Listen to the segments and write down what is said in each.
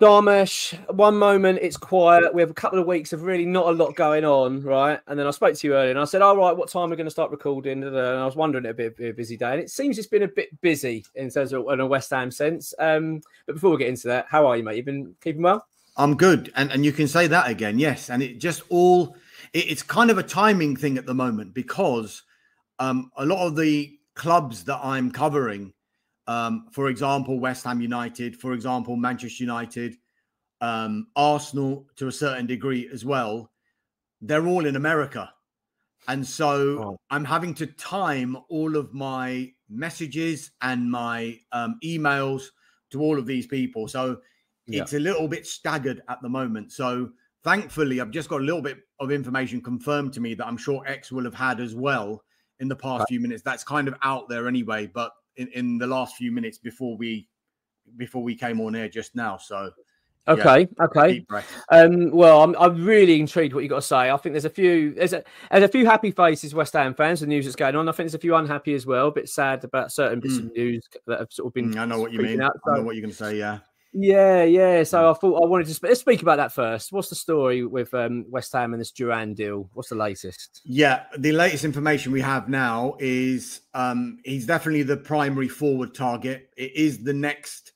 Dharmesh, one moment it's quiet. We have a couple of weeks of really not a lot going on, right? And then I spoke to you earlier and I said, all right, what time are we going to start recording? And I was wondering, it'd be a busy day. And it seems it's been a bit busy in terms of in a West Ham sense. But before we get into that, how are you, mate? You've been keeping well? I'm good. And you can say that again, yes. And it just it's kind of a timing thing at the moment because a lot of the clubs that I'm covering, for example, West Ham United, for example, Manchester United, Arsenal to a certain degree as well, they're all in America. And so I'm having to time all of my messages and my emails to all of these people. So it's a little bit staggered at the moment. So thankfully, I've just got a little bit of information confirmed to me that I'm sure X will have had as well in the past few minutes. That's kind of out there anyway, but in the last few minutes before we came on air just now. So okay. Well, I'm really intrigued what you got to say. I think there's a few happy faces, West Ham fans, the news that's going on. I think there's a few unhappy as well, a bit sad about certain bits of news that have sort of been. I know what you mean. I know what you're going to say. Yeah. So I thought I wanted to let's speak about that first. What's the story with West Ham and this Duran deal? What's the latest? Yeah, the latest information we have now is he's definitely the primary forward target. It is the next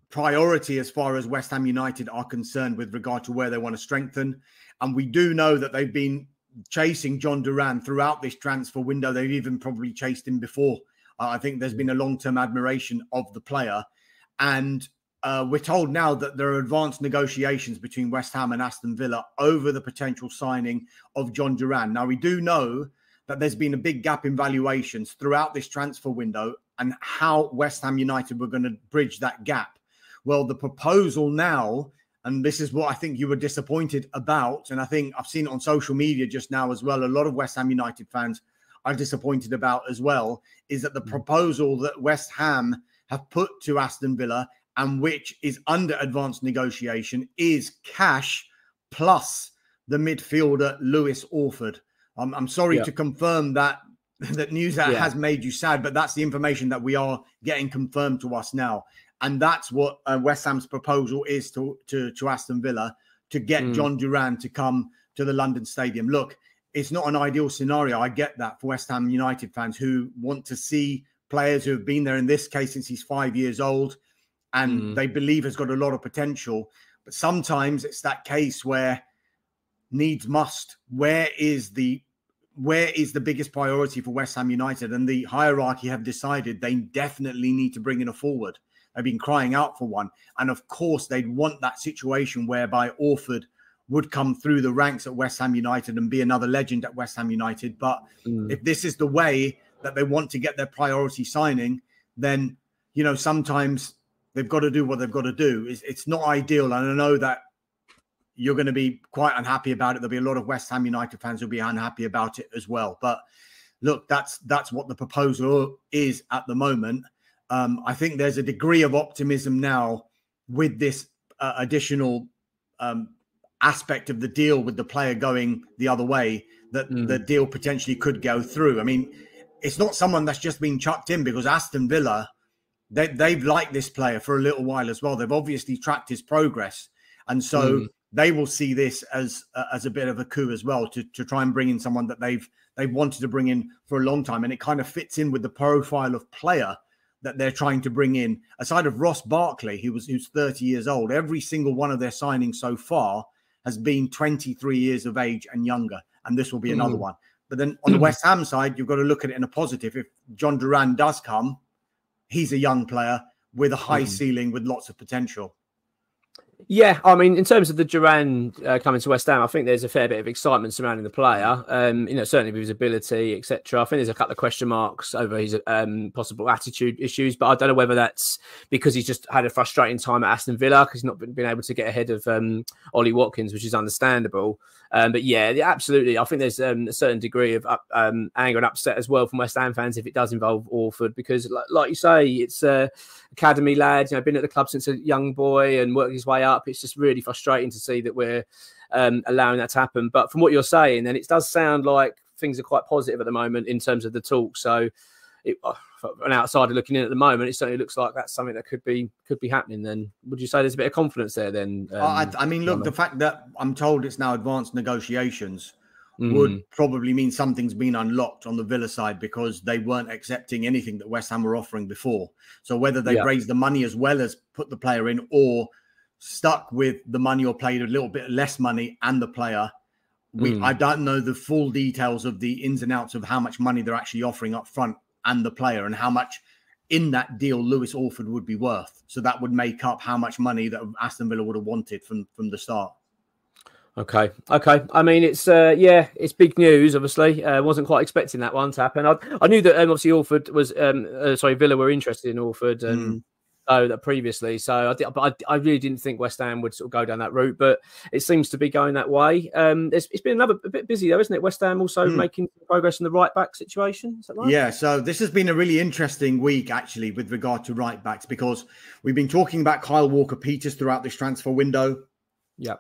priority as far as West Ham United are concerned with regard to where they want to strengthen. And we do know that they've been chasing John Duran throughout this transfer window. They've even probably chased him before. I think there's been a long-term admiration of the player. And we're told now that there are advanced negotiations between West Ham and Aston Villa over the potential signing of John Duran. Now, we do know that there's been a big gap in valuations throughout this transfer window and how West Ham United were going to bridge that gap. Well, the proposal now, and this is what I think you were disappointed about, and I think I've seen it on social media just now as well, a lot of West Ham United fans are disappointed about as well, is that the proposal that West Ham have put to Aston Villa and which is under advanced negotiation is cash plus the midfielder Lewis Orford. I'm sorry to confirm that news that has made you sad, but that's the information that we are getting confirmed to us now. And that's what West Ham's proposal is to Aston Villa, to get John Duran to come to the London Stadium. Look, it's not an ideal scenario. I get that for West Ham United fans who want to see players who have been there, in this case, since he's 5 years old, and they believe has got a lot of potential. But sometimes it's that case where needs must. Where is the biggest priority for West Ham United? And the hierarchy have decided they definitely need to bring in a forward. They've been crying out for one. And of course, they'd want that situation whereby Orford would come through the ranks at West Ham United and be another legend at West Ham United. But if this is the way that they want to get their priority signing, then, you know, sometimes they've got to do what they've got to do. It's not ideal. And I know that you're going to be quite unhappy about it. There'll be a lot of West Ham United fans who'll be unhappy about it as well. But look, that's what the proposal is at the moment. I think there's a degree of optimism now with this additional aspect of the deal with the player going the other way, that the deal potentially could go through. I mean, it's not someone that's just been chucked in, because Aston Villa, they've liked this player for a little while as well. They've obviously tracked his progress. And so they will see this as a bit of a coup as well, to try and bring in someone that they've wanted to bring in for a long time. And it kind of fits in with the profile of player that they're trying to bring in. Aside of Ross Barkley, who's 30 years old, every single one of their signings so far has been 23 years of age and younger. And this will be another one. But then on the West Ham side, you've got to look at it in a positive. If John Duran does come, he's a young player with a high ceiling, with lots of potential. Yeah, I mean, in terms of the Duran coming to West Ham, I think there's a fair bit of excitement surrounding the player. You know, certainly with his ability, etc. I think there's a couple of question marks over his possible attitude issues, but I don't know whether that's because he's just had a frustrating time at Aston Villa because he's not been able to get ahead of Ollie Watkins, which is understandable. But yeah, absolutely. I think there's a certain degree of anger and upset as well from West Ham fans if it does involve Orford, because, like you say, it's academy lad, you know, been at the club since a young boy and worked his way up. It's just really frustrating to see that we're allowing that to happen. But from what you're saying, then it does sound like things are quite positive at the moment in terms of the talk. So for an outsider looking in at the moment, it certainly looks like that's something that could be happening. Then would you say there's a bit of confidence there? Then I mean, look, the fact that I'm told it's now advanced negotiations would Mm. probably mean something's been unlocked on the Villa side, because they weren't accepting anything that West Ham were offering before. So whether they've raised the money as well as put the player in, or stuck with the money or played a little bit less money and the player, I don't know the full details of the ins and outs of how much money they're actually offering up front and the player, and how much in that deal Lewis Orford would be worth. So that would make up how much money that Aston Villa would have wanted from the start. Okay. I mean, it's big news. Obviously, wasn't quite expecting that one to happen. I knew that obviously Orford was Villa were interested in Orford and that previously. So I really didn't think West Ham would sort of go down that route, but it seems to be going that way. It's been a bit busy though, isn't it? West Ham also making progress in the right back situation. Is that right? Yeah. So this has been a really interesting week actually with regard to right backs, because we've been talking about Kyle Walker-Peters throughout this transfer window. Yeah.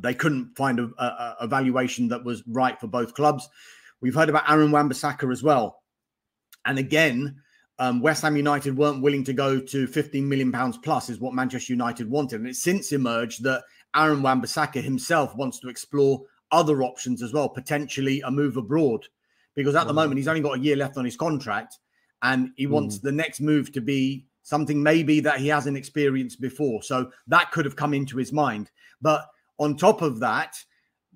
They couldn't find a valuation that was right for both clubs. We've heard about Aaron Wan-Bissaka as well. And again, West Ham United weren't willing to go to £15 million plus is what Manchester United wanted. And it's since emerged that Aaron Wan-Bissaka himself wants to explore other options as well, potentially a move abroad, because at the moment he's only got a year left on his contract, and he wants the next move to be something maybe that he hasn't experienced before. So that could have come into his mind. But on top of that,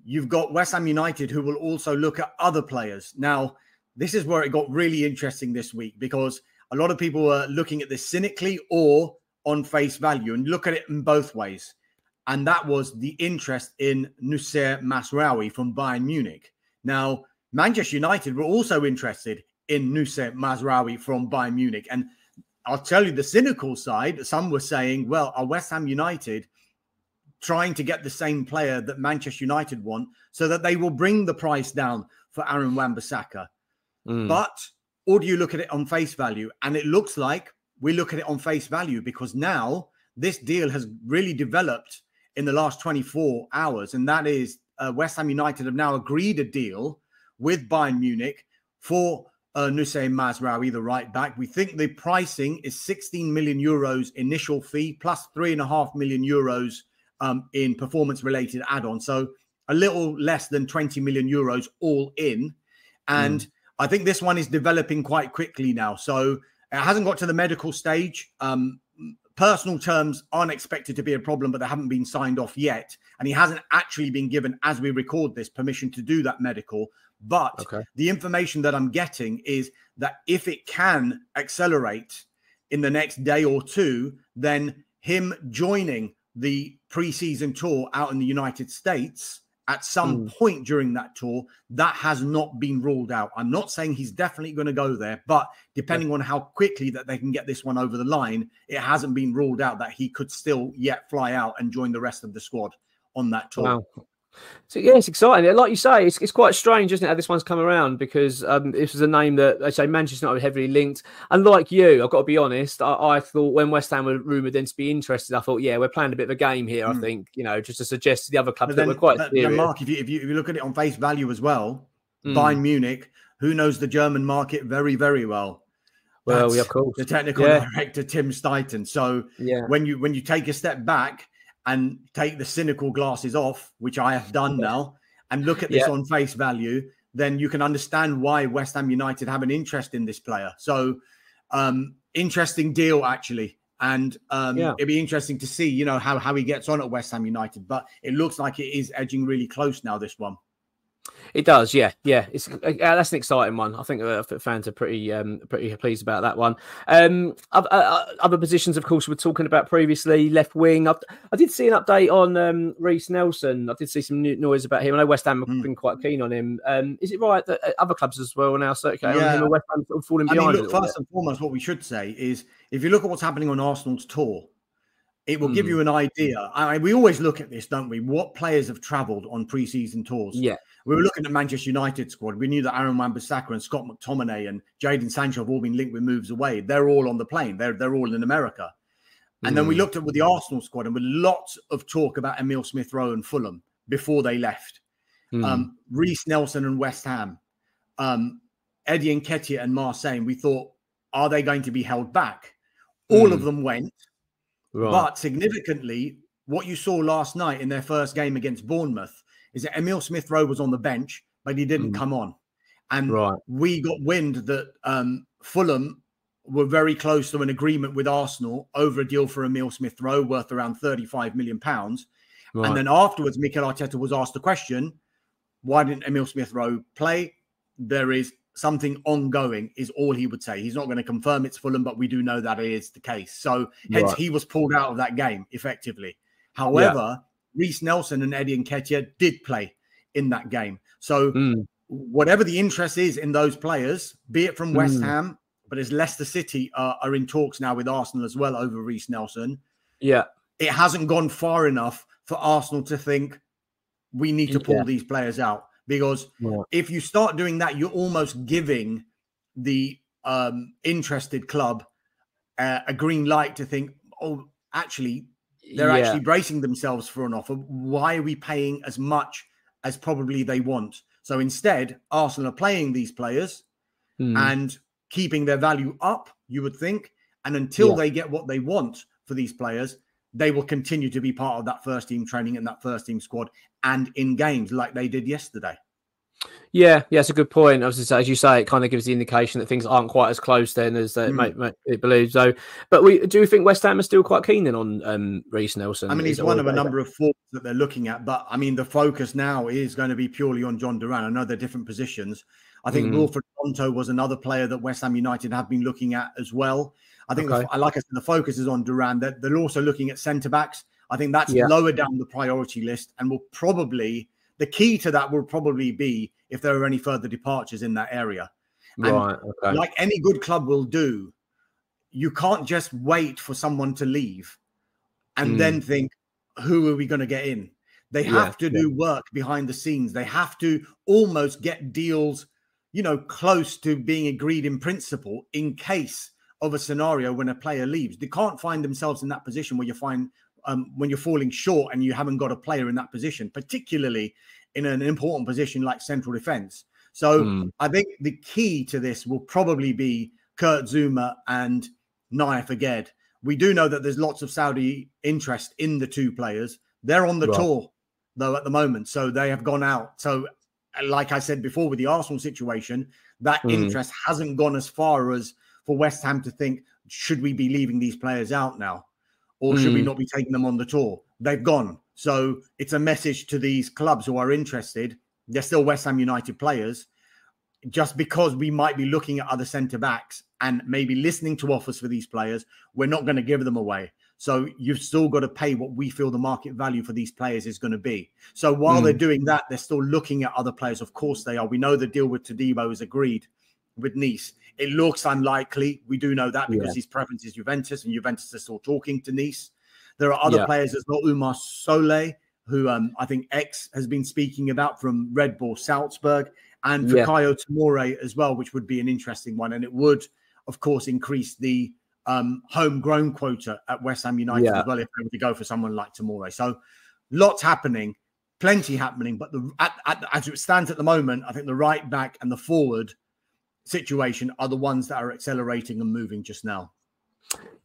you've got West Ham United who will also look at other players. Now, this is where it got really interesting this week, because a lot of people were looking at this cynically or on face value, and look at it in both ways. And that was the interest in Noussair Mazraoui from Bayern Munich. Now, Manchester United were also interested in Noussair Mazraoui from Bayern Munich. And I'll tell you the cynical side. Some were saying, well, are West Ham United trying to get the same player that Manchester United want so that they will bring the price down for Aaron Wan-Bissaka? But, or do you look at it on face value? And it looks like we look at it on face value, because now this deal has really developed in the last 24 hours. And that is West Ham United have now agreed a deal with Bayern Munich for Noussair Mazraoui, the right back. We think the pricing is 16 million euros initial fee plus 3.5 million euros in performance-related add-on. So a little less than 20 million euros all in. And I think this one is developing quite quickly now. So it hasn't got to the medical stage. Personal terms aren't expected to be a problem, but they haven't been signed off yet. And he hasn't actually been given, as we record this, permission to do that medical. But the information that I'm getting is that if it can accelerate in the next day or two, then him joining the pre-season tour out in the United States at some point during that tour, that has not been ruled out. I'm not saying he's definitely going to go there, but depending on how quickly that they can get this one over the line, it hasn't been ruled out that he could still yet fly out and join the rest of the squad on that tour. Wow. So yeah, it's exciting. Like you say, it's quite strange, isn't it, how this one's come around, because this was a name that they say Manchester United heavily linked. And like you, I've got to be honest, I thought when West Ham were rumoured then to be interested, I thought, yeah, we're playing a bit of a game here. I think, just to suggest to the other clubs that we're quite serious. Mark, if you look at it on face value as well, Bayern Munich, who knows the German market very, very well. Well, yeah, of course. The technical director, Tim Stuyten. So when you take a step back and take the cynical glasses off, which I have done now, and look at this on face value, then you can understand why West Ham United have an interest in this player. So interesting deal, actually. And it'd be interesting to see, how he gets on at West Ham United. But it looks like it is edging really close now, this one. It does, yeah. It's that's an exciting one. I think fans are pretty pleased about that one. Other positions, of course, we're talking about previously. Left wing. I did see an update on Reece Nelson. I did see some noise about him. I know West Ham have been quite keen on him. Is it right that other clubs as well are now circulating on him, and West Ham sort of falling behind? Look, first and foremost, what we should say is, if you look at what's happening on Arsenal's tour, it will give you an idea. We always look at this, don't we? What players have travelled on pre-season tours? Yeah. We were looking at Manchester United squad. We knew that Aaron Wan-Bissaka and Scott McTominay and Jadon Sancho have all been linked with moves away. They're all on the plane. They're all in America. And then we looked at with the Arsenal squad, and with lots of talk about Emile Smith-Rowe and Fulham before they left. Reece Nelson and West Ham. Eddie Nketiah and Marseille. We thought are they going to be held back? All of them went, Right. but significantly, what you saw last night in their first game against Bournemouth is that Emile Smith-Rowe was on the bench, but he didn't come on. And we got wind that Fulham were very close to an agreement with Arsenal over a deal for Emile Smith-Rowe worth around £35 million. Right. And then afterwards, Mikel Arteta was asked the question, why didn't Emile Smith-Rowe play? There is something ongoing, is all he would say. He's not going to confirm it's Fulham, but we do know that it is the case. So hence he was pulled out of that game, effectively. However, Reece Nelson and Eddie Nketiah did play in that game. So whatever the interest is in those players, be it from West Ham, but as Leicester City are in talks now with Arsenal as well over Reece Nelson. Yeah. It hasn't gone far enough for Arsenal to think we need to pull these players out. Because if you start doing that, you're almost giving the interested club a green light to think, oh, actually, they're actually bracing themselves for an offer. Why are we paying as much as probably they want? So instead, Arsenal are playing these players and keeping their value up, you would think. And until they get what they want for these players, they will continue to be part of that first team training and that first team squad and in games like they did yesterday. Yeah, that's a good point. As you say, it kind of gives the indication that things aren't quite as close then as it believes. So, but do you think West Ham are still quite keen then on Reece Nelson? I mean, he's one of a number of forwards that they're looking at, but I mean, the focus now is going to be purely on John Duran. I know they're different positions. I think Wilfred Tonto was another player that West Ham United have been looking at as well. I think, like I said, the focus is on Duran. They're also looking at centre-backs. I think that's lower down the priority list and will probably, the key to that will probably be if there are any further departures in that area. And like any good club will do, you can't just wait for someone to leave and then think, who are we going to get in? They have to do work behind the scenes. They have to almost get deals, you know, close to being agreed in principle in case of a scenario when a player leaves. They can't find themselves in that position where you find when you're falling short and you haven't got a player in that position, particularly in an important position like central defense. So I think the key to this will probably be Kurt Zouma and Naif Aged. We do know that there's lots of Saudi interest in the two players. They're on the tour, though, at the moment. So they have gone out. So like I said before with the Arsenal situation, that interest hasn't gone as far as for West Ham to think, should we be leaving these players out now? Or should we not be taking them on the tour? They've gone. So it's a message to these clubs who are interested. They're still West Ham United players. Just because we might be looking at other centre-backs and maybe listening to offers for these players, we're not going to give them away. So you've still got to pay what we feel the market value for these players is going to be. So while they're doing that, they're still looking at other players. Of course they are. We know the deal with Todibo is agreed with Nice. It looks unlikely. We do know that because his preference is Juventus, and Juventus are still talking to Nice. There are other players as well. Umar Solé, who I think X has been speaking about from Red Bull Salzburg, and Fikayo Tomori as well, which would be an interesting one. And it would, of course, increase the homegrown quota at West Ham United as well if they were to go for someone like Tomori. So lots happening, plenty happening. But as it stands at the moment, I think the right back and the forward situation are the ones that are accelerating and moving just now.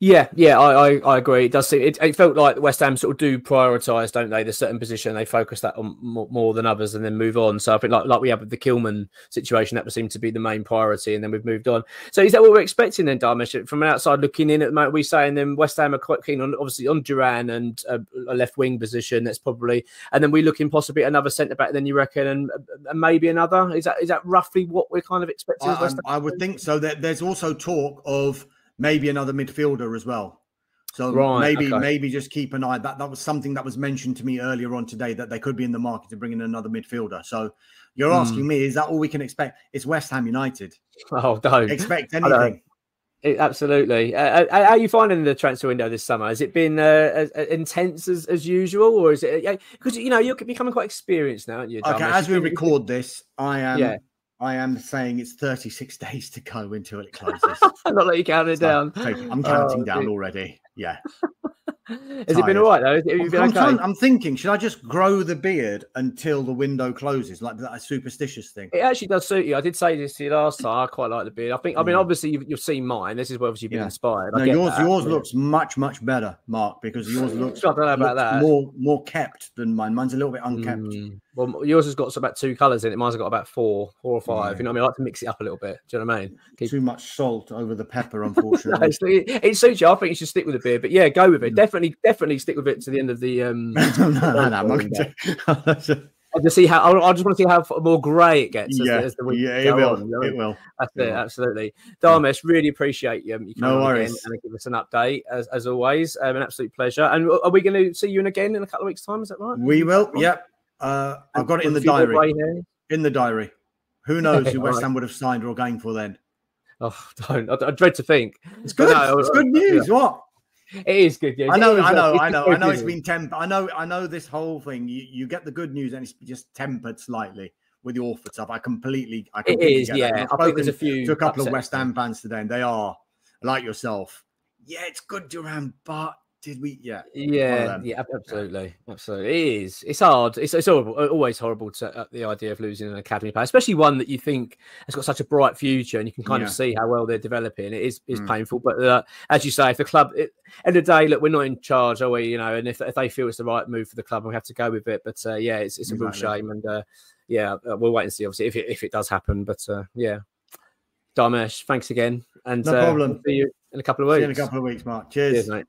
I agree. It does seem it felt like West Ham sort of do prioritise, don't they? There's certain position they focus that on more than others, and then move on. So I think like we have with the Kilman situation, that would seem to be the main priority, and then we've moved on. So is that what we're expecting then, Dharmesh? From an outside looking in at the moment, we're saying then West Ham are quite keen on obviously on Duran and a left wing position. That's probably, and then we're looking possibly at another centre back. Then you reckon, and maybe another. Is that roughly what we're kind of expecting? I would think so. There's also talk of maybe another midfielder as well. So maybe just keep an eye. That was something that was mentioned to me earlier on today, that they could be in the market to bring in another midfielder. So you're asking me, is that all we can expect? It's West Ham United. Oh, don't expect anything. Absolutely. How are you finding the transfer window this summer? Has it been as intense as usual, or is it because you're becoming quite experienced now, aren't you? Okay, as we record this, I am saying it's 36 days to go until it closes. Not let you count it down. I'm counting down already. Yeah. Has it been all right though? Have you been okay? I'm thinking, should I just grow the beard until the window closes, like that superstitious thing? It actually does suit you. I did say this to you last time. I quite like the beard. I mean, obviously you've seen mine. This is where obviously you've been inspired. No, yours looks much better, Mark, because yours looks. I don't know about that. More kept than mine. Mine's a little bit unkept. Well, yours has got about 2 colours in it. Mine's got about four or five. Yeah. You know what I mean? I like to mix it up a little bit. Do you know what I mean? Too much salt over the pepper, unfortunately. No, it suits you. I think you should stick with the beard. But yeah, go with it. Definitely stick with it to the end of the. I just see how. I just want to see how more grey it gets. As the week it will. On, it will. That's it. Absolutely. Dharmesh, really appreciate you. No worries. And give us an update as always. An absolute pleasure. And are we going to see you again in a couple of weeks' time? Is that right? We will. Yep. I've got it in the diary. In the diary. Who knows who West Ham would have signed or going for then? Oh, don't. I dread to think. It's good. It's good news. What? It is good news. I know. It's been tempered. I know this whole thing. You get the good news and it's just tempered slightly with the awful stuff. I completely it is. Yeah. I think there's a couple of West Ham fans today, and they are like yourself. Yeah, it's good, Duran, but. Did we? Yeah, absolutely. It is. It's hard. It's horrible. Always horrible to the idea of losing an academy player, especially one that you think has got such a bright future, and you can kind of see how well they're developing. It is painful, but as you say, if the club, end of the day, look, we're not in charge, are we? You know, and if they feel it's the right move for the club, we have to go with it. But it's a real shame, and we'll wait and see. Obviously, if it does happen, but Dharmesh, thanks again, and no problem. We'll see you in a couple of weeks. See you in a couple of weeks, Mark. Cheers, mate.